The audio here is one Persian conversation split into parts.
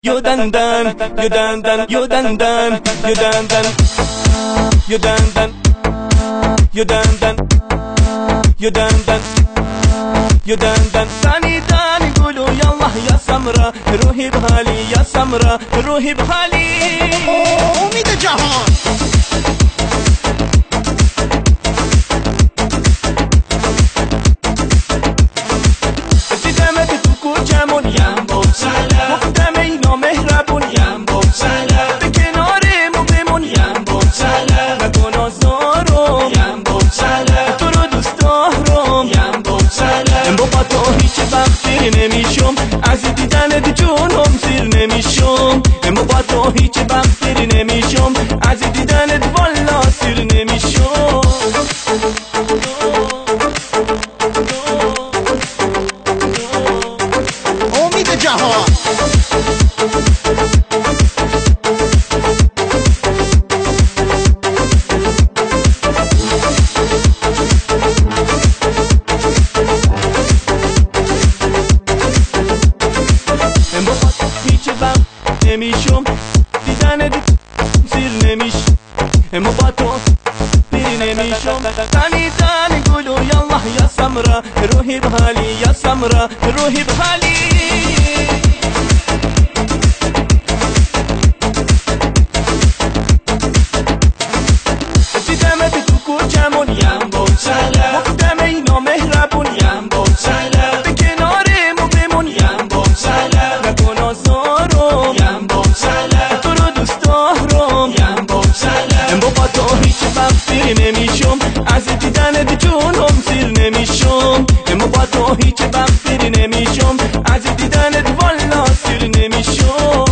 you done done, you done done, you done done, you done done, you done done, you done done, you done done, you done done. ثاني ثاني قولوا يلا يا سمرة روحي بحالي يا سمرة روحي بحالي. امید جهان نمیشم از دیدنت جونم سیر نمیشم اما با تو هیچ وقتی نمیشم از دیدنت والا سیر نمیشم. امید جهان نمیشم دیدنت سیر نمیشم اما با تو سیر نمیشم. تانی تانی قولوا يلا يا سمرة روحي بحالي يا سمرة روحي بحالي. دیدمت تو کوچمون یم بوسله مقدمه نامهربون یم بوسله به کنارمو بمون یم بوسله نکن آزارم یم بوسله تو رو دوست دارم یم بوسله اما با تو هیچ وقتی نمیشم از دیدنت جونم سیر نمیشم اما با تو هیچ وقتی نمیشم از دیدنت والا سیر نمیشم.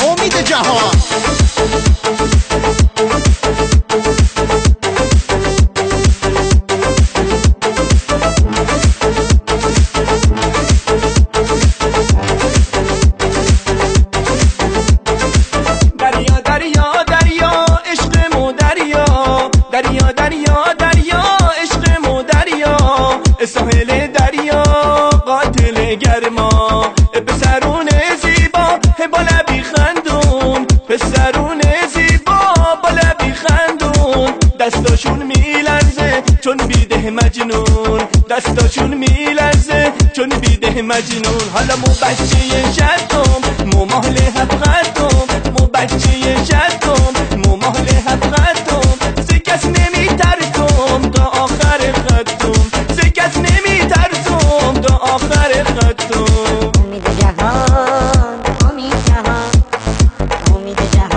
امید جهان دریا دریا دریا عشقمو دریا دریا دریا دریا عشقمو دریا ساحل دریا قاتل گرما پسرون زیبا با لبی خندون پسرون زیبا با لبی خندون دستاشون میلرزه چون بیده مجنون دستاشون میلرزه چون بیده مجنون. حالا مو بچه شدم مو مهل حفقتم مو بچه شدم مو مهل حفقتم ز کس نمیترسم تا آخر خطم ز کس نمیترسم تا آخر خطم. امید جهان امید جهان امید جهان